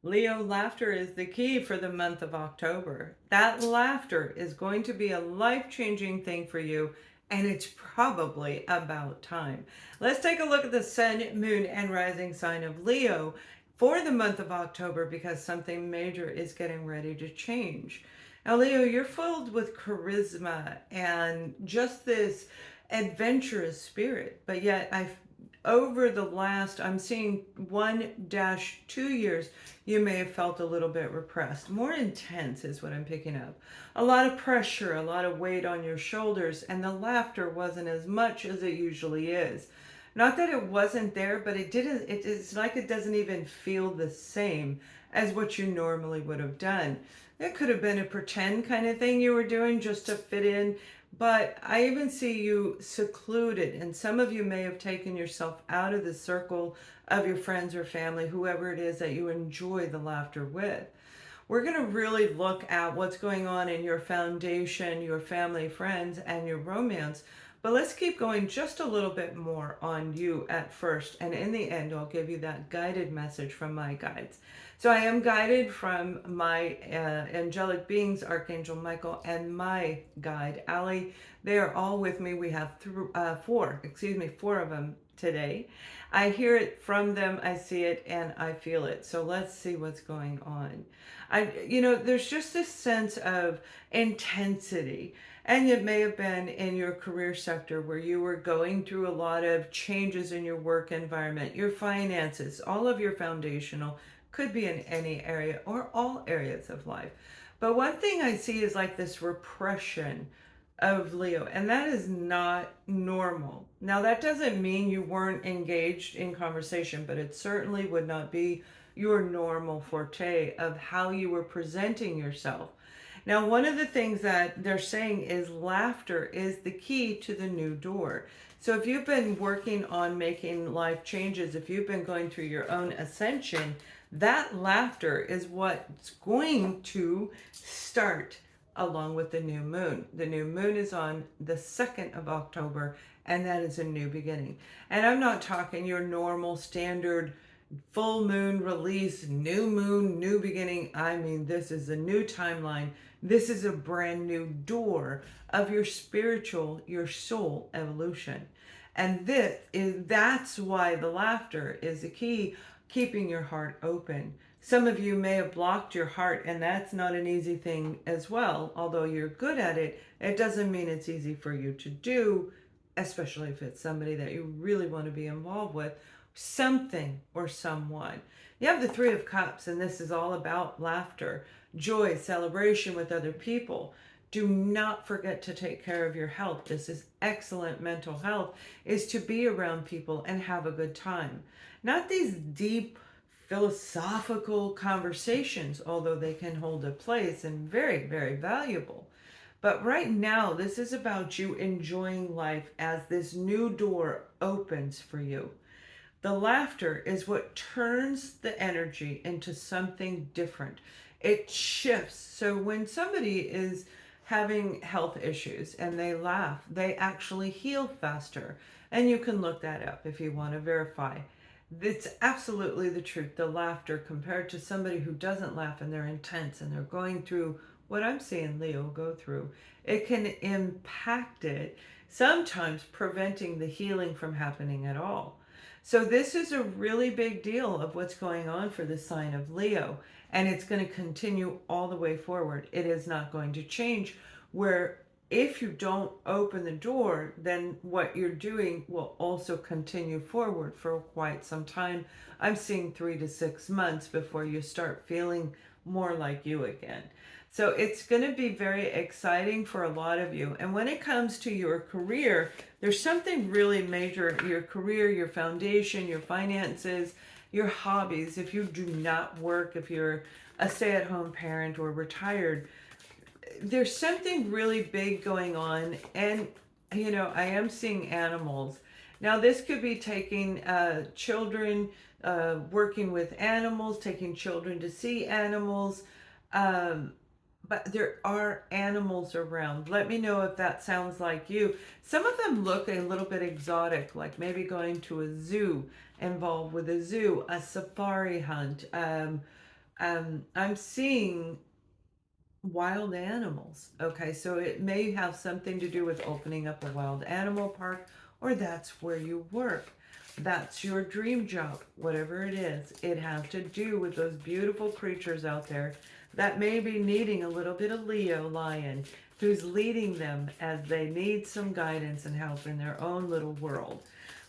Leo, laughter is the key for the month of October. That laughter is going to be a life-changing thing for you, and it's probably about time. Let's take a look at the sun, moon, and rising sign of Leo for the month of October because something major is getting ready to change. Now, Leo, you're filled with charisma and just this adventurous spirit, but yet over the last, I'm seeing 1-2 years, you may have felt a little bit repressed. More intense is what I'm picking up. A lot of pressure, a lot of weight on your shoulders, and the laughter wasn't as much as it usually is. Not that it wasn't there, but it's like it doesn't even feel the same as what you normally would have done. It could have been a pretend kind of thing you were doing just to fit in, but I even see you secluded, and some of you may have taken yourself out of the circle of your friends or family, whoever it is that you enjoy the laughter with. We're going to really look at what's going on in your foundation, your family, friends, and your romance. But let's keep going just a little bit more on you at first. And in the end, I'll give you that guided message from my guides. So I am guided from my angelic beings, Archangel Michael, and my guide, Ali. They are all with me. We have four of them today. I hear it from them, I see it, and I feel it. So let's see what's going on. There's just this sense of intensity. And it may have been in your career sector where you were going through a lot of changes in your work environment, your finances, all of your foundational, could be in any area or all areas of life. But one thing I see is like this repression of Leo, and that is not normal. Now, that doesn't mean you weren't engaged in conversation, but it certainly would not be your normal forte of how you were presenting yourself. Now, one of the things that they're saying is laughter is the key to the new door. So if you've been working on making life changes, if you've been going through your own ascension, that laughter is what's going to start along with the new moon. The new moon is on the 2nd of October, and that is a new beginning. And I'm not talking your normal standard full moon release, new moon, new beginning. I mean, this is a new timeline. This is a brand new door of your spiritual, your soul evolution. And that's why the laughter is the key, keeping your heart open. Some of you may have blocked your heart, and that's not an easy thing as well. Although you're good at it, it doesn't mean it's easy for you to do, especially if it's somebody that you really want to be involved with, something or someone. You have the Three of Cups, and this is all about laughter, joy, celebration with other people. Do not forget to take care of your health. This is excellent mental health, is to be around people and have a good time. Not these deep philosophical conversations, although they can hold a place and very, very valuable. But right now, this is about you enjoying life as this new door opens for you. The laughter is what turns the energy into something different. It shifts. So when somebody is having health issues and they laugh, they actually heal faster. And you can look that up if you want to verify. It's absolutely the truth. The laughter compared to somebody who doesn't laugh and they're intense and they're going through what I'm seeing Leo go through, it can impact it, sometimes preventing the healing from happening at all. So this is a really big deal of what's going on for the sign of Leo, and it's going to continue all the way forward. It is not going to change, where if you don't open the door, then what you're doing will also continue forward for quite some time. I'm seeing 3 to 6 months before you start feeling more like you again. So it's going to be very exciting for a lot of you. And when it comes to your career, there's something really major. Your career, your foundation, your finances, your hobbies. If you do not work, if you're a stay-at-home parent or retired, there's something really big going on. And, I am seeing animals. Now, this could be taking children, working with animals, taking children to see animals. But there are animals around. Let me know if that sounds like you. Some of them look a little bit exotic, like maybe going to a zoo, involved with a zoo, a safari hunt, I'm seeing wild animals. Okay, so it may have something to do with opening up a wild animal park, or that's where you work. That's your dream job, whatever it is. It has to do with those beautiful creatures out there that may be needing a little bit of Leo lion who's leading them as they need some guidance and help in their own little world.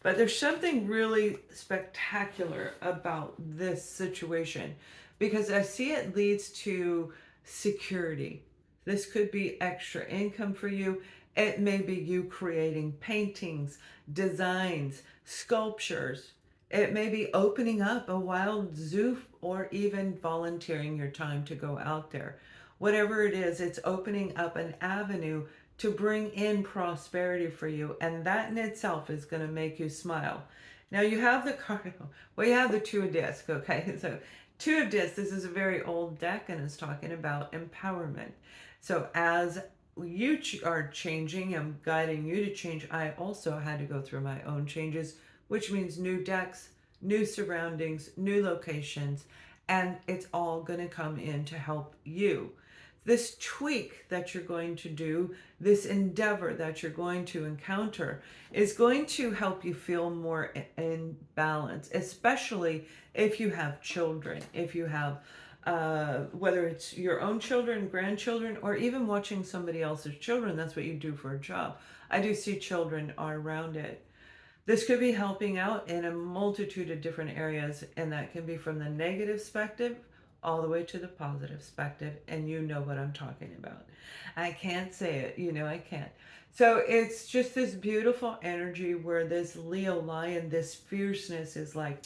But there's something really spectacular about this situation because I see it leads to security. This could be extra income for you. It may be you creating paintings, designs, sculptures. It may be opening up a wild zoo or even volunteering your time to go out there. Whatever it is, it's opening up an avenue to bring in prosperity for you, and that in itself is going to make you smile. Now you have the card, well, you have the Two of Discs, okay? So Two of Discs, this is a very old deck and it's talking about empowerment. So as you are changing, I'm guiding you to change. I also had to go through my own changes, which means new decks, new surroundings, new locations, and it's all going to come in to help you. This tweak that you're going to do, this endeavor that you're going to encounter, is going to help you feel more in balance, especially if you have children, if you have whether it's your own children, grandchildren, or even watching somebody else's children. That's what you do for a job. I do see children are around it. This could be helping out in a multitude of different areas, and that can be from the negative perspective all the way to the positive perspective, and you know what I'm talking about. I can't say it, I can't. So it's just this beautiful energy where this Leo lion, this fierceness is like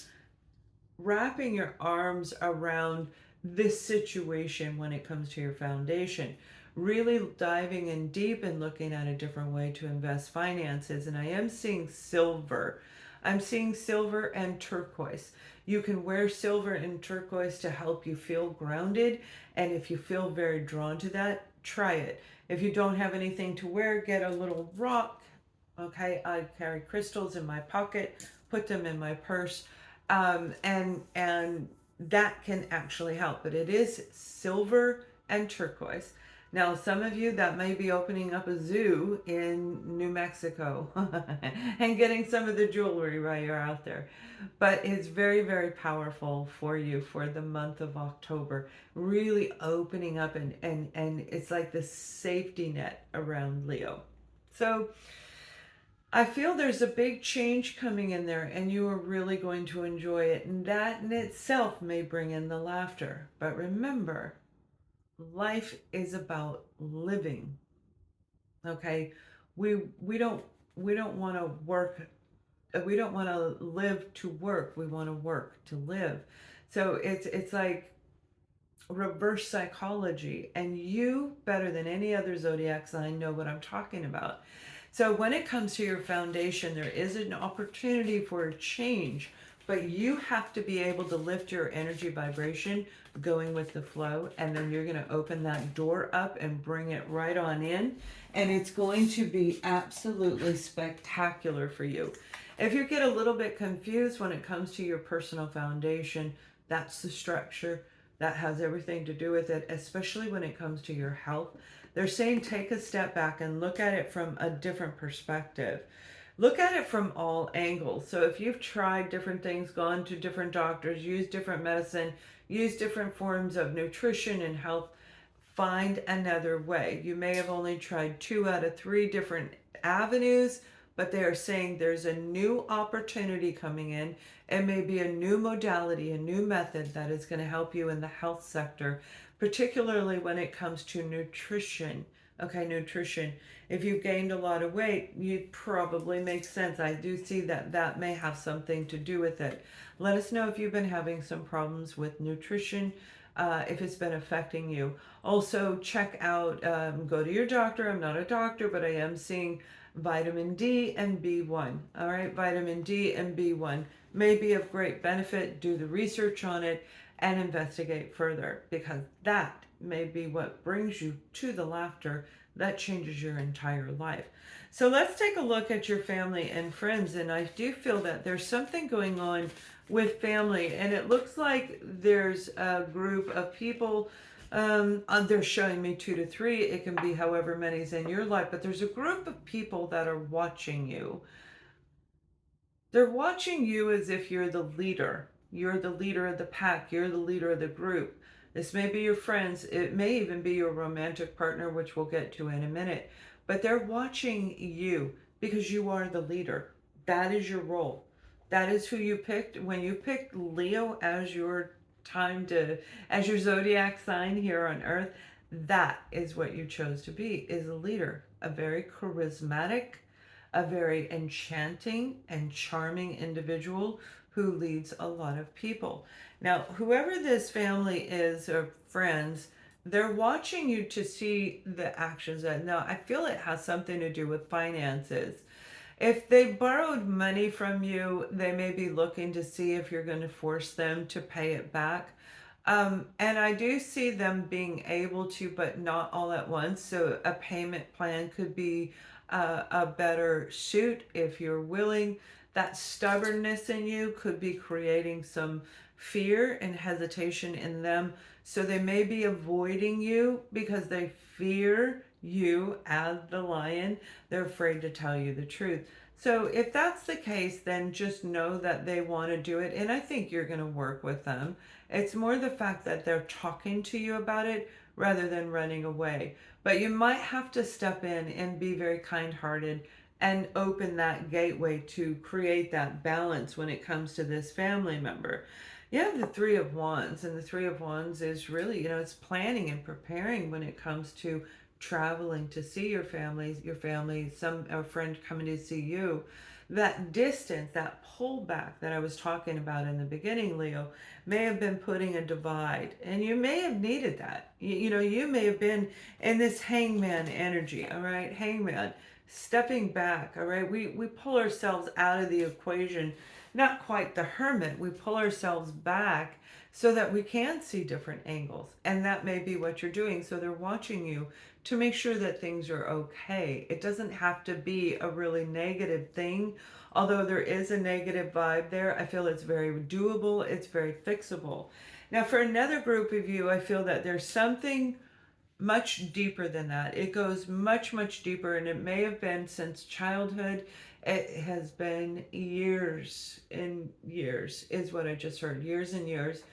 wrapping your arms around this situation when it comes to your foundation, really diving in deep and looking at a different way to invest finances. And I am seeing silver. I'm seeing silver and turquoise. You can wear silver and turquoise to help you feel grounded. And if you feel very drawn to that, try it. If you don't have anything to wear, get a little rock. Okay, I carry crystals in my pocket, put them in my purse, and that can actually help. But it is silver and turquoise. Now, some of you that may be opening up a zoo in New Mexico and getting some of the jewelry while you're out there. But it's very, very powerful for you for the month of October, really opening up and it's like the safety net around Leo. So I feel there's a big change coming in there and you are really going to enjoy it. And that in itself may bring in the laughter. But remember, life is about living. Okay? We don't want to work, we don't want to live to work. We want to work to live. So it's like reverse psychology, and you better than any other zodiac sign know what I'm talking about. So when it comes to your foundation, there is an opportunity for a change, but you have to be able to lift your energy vibration going with the flow, and then you're going to open that door up and bring it right on in, and it's going to be absolutely spectacular for you. If you get a little bit confused when it comes to your personal foundation, that's the structure. That has everything to do with it, especially when it comes to your health. They're saying take a step back and look at it from a different perspective. Look at it from all angles. So if you've tried different things, gone to different doctors, used different medicine, used different forms of nutrition and health, find another way. You may have only tried 2 out of 3 different avenues, but they are saying there's a new opportunity coming in. It may be a new modality, a new method that is going to help you in the health sector, particularly when it comes to nutrition. Okay, nutrition. If you've gained a lot of weight, it probably makes sense. I do see that that may have something to do with it. Let us know if you've been having some problems with nutrition, if it's been affecting you. Also, check out, go to your doctor. I'm not a doctor, but I am seeing vitamin D and B1. All right, vitamin D and B1 may be of great benefit. Do the research on it and investigate further, because that may be what brings you to the laughter that changes your entire life. So let's take a look at your family and friends. And I do feel that there's something going on with family, and it looks like there's a group of people. They're showing me 2 to 3. It can be however many's in your life, but there's a group of people that are watching you. They're watching you as if you're the leader. You're the leader of the pack. You're the leader of the group. This may be your friends. It may even be your romantic partner, which we'll get to in a minute. But they're watching you because you are the leader. That is your role. That is who you picked. When you picked Leo as your as your zodiac sign here on Earth, that is what you chose to be, is a leader, a very charismatic, a very enchanting and charming individual who leads a lot of people. Now, whoever this family is or friends, they're watching you to see the actions that, now I feel it has something to do with finances. If they borrowed money from you, they may be looking to see if you're going to force them to pay it back. And I do see them being able to, but not all at once. So a payment plan could be a better suit if you're willing. That stubbornness in you could be creating some fear and hesitation in them. So they may be avoiding you because they fear you as the lion. They're afraid to tell you the truth. So if that's the case, then just know that they want to do it. And I think you're going to work with them. It's more the fact that they're talking to you about it rather than running away. But you might have to step in and be very kind hearted and open that gateway to create that balance when it comes to this family member. You have the Three of Wands, and the Three of Wands is really, it's planning and preparing when it comes to traveling to see your family, some a friend coming to see you. That distance, that pullback that I was talking about in the beginning, Leo, may have been putting a divide, and you may have needed that. You may have been in this hangman energy, all right? Hangman, stepping back, all right? We pull ourselves out of the equation, not quite the hermit. We pull ourselves back so that we can see different angles, and that may be what you're doing. So they're watching you to make sure that things are okay. It doesn't have to be a really negative thing. Although there is a negative vibe there, I feel it's very doable, it's very fixable. Now, for another group of you, I feel that there's something much deeper than that. It goes much, much deeper, and it may have been since childhood. It has been years and years, is what I just heard. Years and years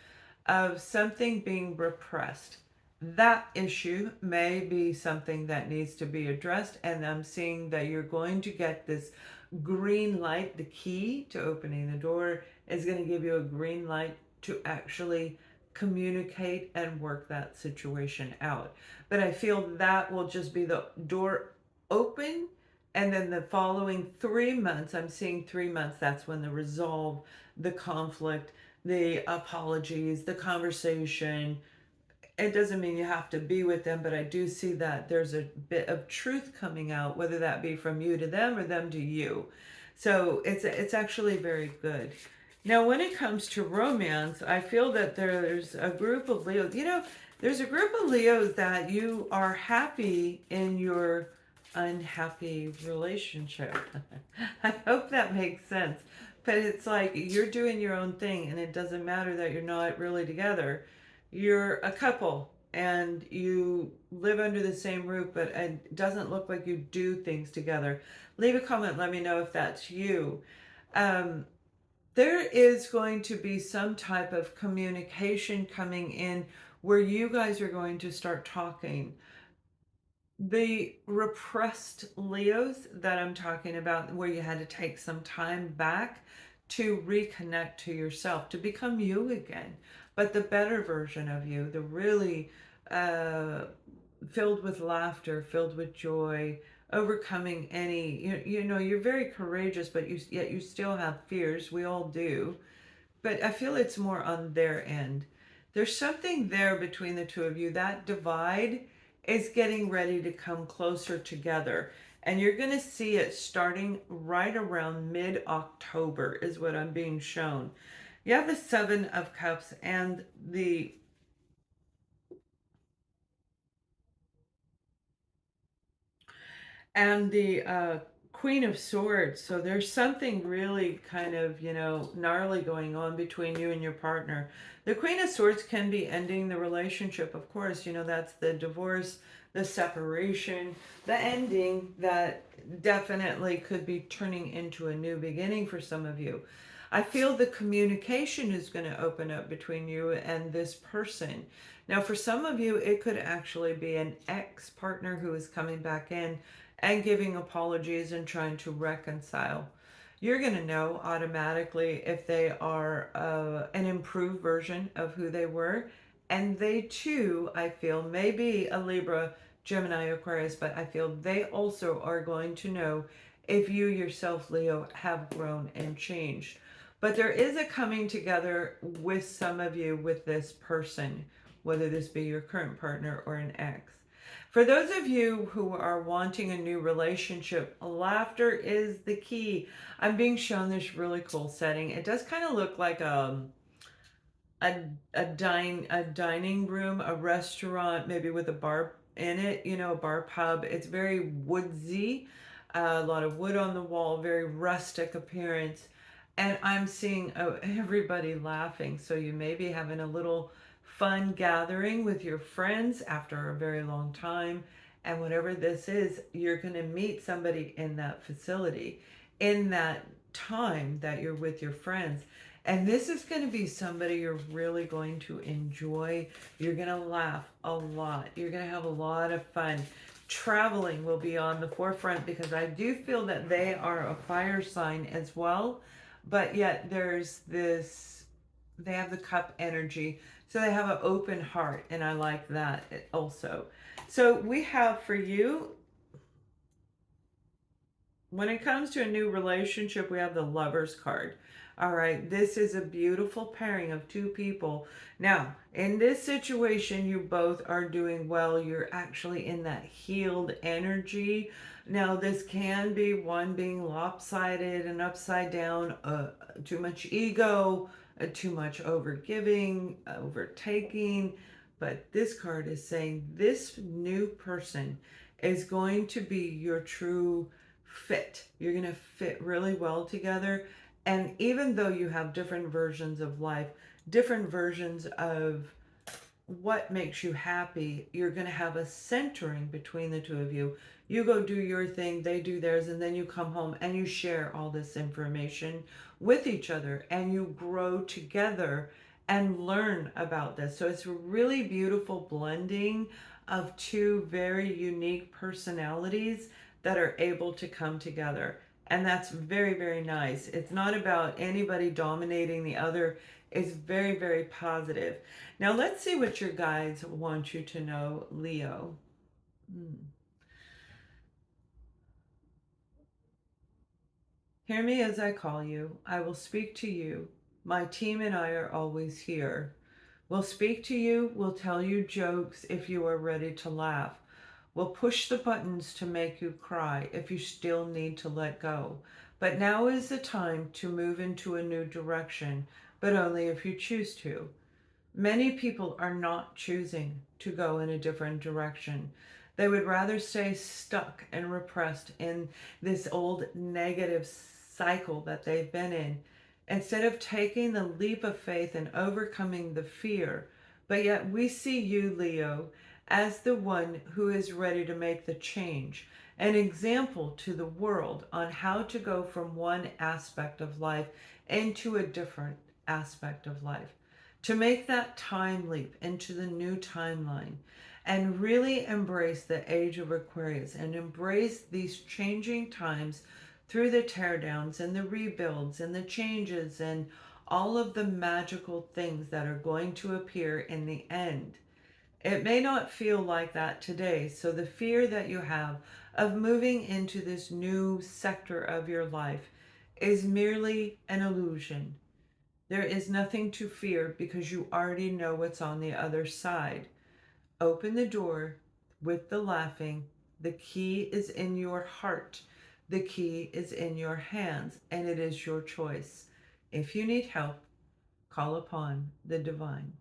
of something being repressed. That issue may be something that needs to be addressed, and I'm seeing that you're going to get this green light. The key to opening the door is going to give you a green light to actually communicate and work that situation out. But I feel that will just be the door open, and then the following 3 months, I'm seeing 3 months, that's when the resolve, the conflict, the apologies, the conversation. It doesn't mean you have to be with them, but I do see that there's a bit of truth coming out, whether that be from you to them or them to you. So it's actually very good. Now, when it comes to romance, I feel that there's a group of Leos. There's a group of Leos that you are happy in your unhappy relationship. I hope that makes sense. But it's like you're doing your own thing, and it doesn't matter that you're not really together. You're a couple and you live under the same roof, but it doesn't look like you do things together. Leave a comment, let me know if that's you. There is going to be some type of communication coming in where you guys are going to start talking. The repressed Leos that I'm talking about, where you had to take some time back to reconnect to yourself, to become you again, but the better version of you, the really uh, filled with laughter, filled with joy, overcoming any, you're very courageous, but yet you still have fears. We all do. But I feel it's more on their end. There's something there between the two of you. That divide is getting ready to come closer together. And you're going to see it starting right around mid-October is what I'm being shown. You have the Seven of Cups and the Queen of Swords. So there's something really kind of, gnarly going on between you and your partner. The Queen of Swords can be ending the relationship, of course. That's the divorce, the separation, the ending that definitely could be turning into a new beginning for some of you. I feel the communication is going to open up between you and this person. Now, for some of you, it could actually be an ex partner who is coming back in and giving apologies and trying to reconcile. You're going to know automatically if they are an improved version of who they were. And they too, I feel, may be a Libra, Gemini, Aquarius, but I feel they also are going to know if you yourself, Leo, have grown and changed. But there is a coming together with some of you with this person, whether this be your current partner or an ex. For those of you who are wanting a new relationship, laughter is the key. I'm being shown this really cool setting. It does kind of look like a a dining room, a restaurant, maybe with a bar in it, a bar pub. It's very woodsy, a lot of wood on the wall, very rustic appearance. And I'm seeing everybody laughing. So you may be having a little fun gathering with your friends after a very long time. And whatever this is, you're going to meet somebody in that facility in that time that you're with your friends. And this is going to be somebody you're really going to enjoy. You're going to laugh a lot. You're going to have a lot of fun. Traveling will be on the forefront because I do feel that they are a fire sign as well. But yet there's this, they have the cup energy. So they have an open heart. And I like that also. So we have for you, when it comes to a new relationship, we have the Lovers card. All right, this is a beautiful pairing of two people. Now, in this situation, you both are doing well. You're actually in that healed energy. Now, this can be one being lopsided and upside down, too much ego, too much overgiving, overtaking. But this card is saying this new person is going to be your true fit. You're going to fit really well together. And even though you have different versions of life, different versions of what makes you happy, you're going to have a centering between the two of you. You go do your thing, they do theirs, and then you come home and you share all this information with each other and you grow together and learn about this. So it's a really beautiful blending of two very unique personalities that are able to come together. And that's very, very nice. It's not about anybody dominating the other. It's very, very positive. Now let's see what your guides want you to know, Leo. Hear me as I call you. I will speak to you. My team and I are always here. We'll speak to you. We'll tell you jokes if you are ready to laugh. We'll push the buttons to make you cry if you still need to let go. But now is the time to move into a new direction, but only if you choose to. Many people are not choosing to go in a different direction. They would rather stay stuck and repressed in this old negative cycle that they've been in instead of taking the leap of faith and overcoming the fear. But yet we see you, Leo, as the one who is ready to make the change, an example to the world on how to go from one aspect of life into a different aspect of life, to make that time leap into the new timeline and really embrace the age of Aquarius and embrace these changing times through the teardowns and the rebuilds and the changes and all of the magical things that are going to appear in the end. It may not feel like that today, so the fear that you have of moving into this new sector of your life is merely an illusion. There is nothing to fear because you already know what's on the other side. Open the door with the laughing. The key is in your heart. The key is in your hands, and it is your choice. If you need help, call upon the divine.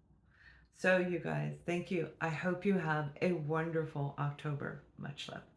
So, you guys, thank you. I hope you have a wonderful October. Much love.